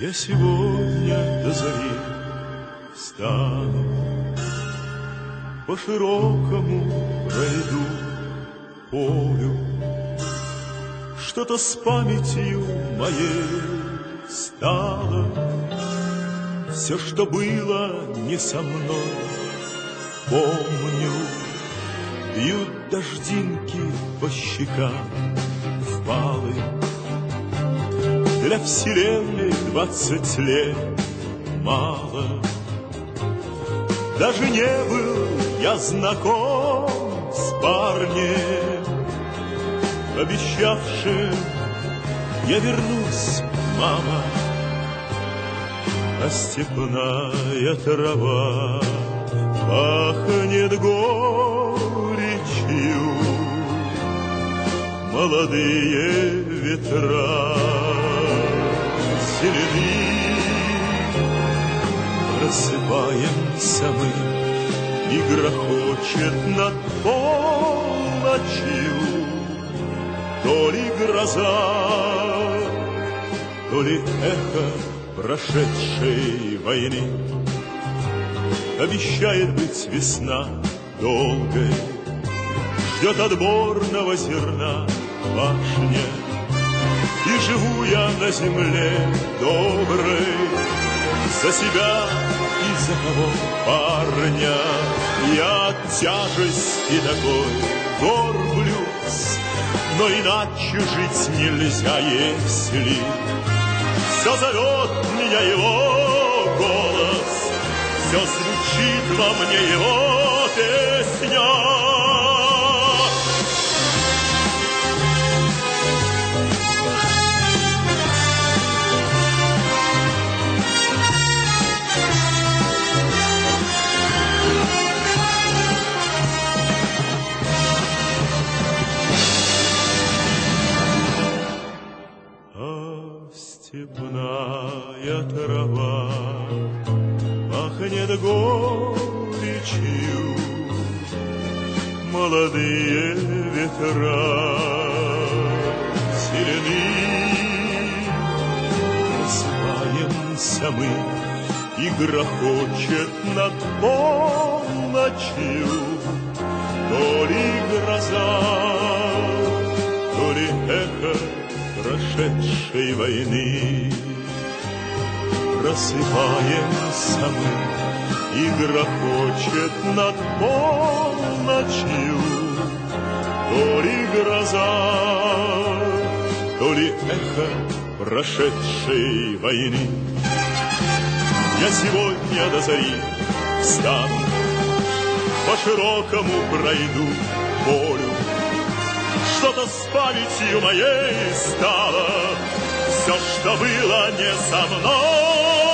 Я сегодня до зари встану, по широкому пройду полю. Что-то с памятью моей стало, все, что было не со мной, помню. Бьют дождинки по щекам впалым. Для вселенной 20 лет мало. Даже не был я знаком с парнем, обещавшим: я вернусь, мама. А степная трава пахнет горечью, молодые ветра зелены. Просыпаемся мы, и грохочет над полночью то ли гроза, то ли эхо прошедшей войны. Обещает быть весна долгой, ждет отборного зерна пашня. И живу я на земле доброй за себя и за того парня. Я от тяжести такой горблюсь, но иначе жить нельзя, если все зовет меня его голос, все звучит во мне его песня. Степная трава пахнет горечью, молодые ветра зелены. Просыпаемся мы, и грохочет над полночью то ли гроза, то ли эхо прошедшей войны. Просыпаемся мы, и грохочет над полночью то ли гроза, то ли эхо прошедшей войны. Я сегодня до зари встану, по широкому пройду полю. Что-то с памятью моей стало, все, что было не со мной.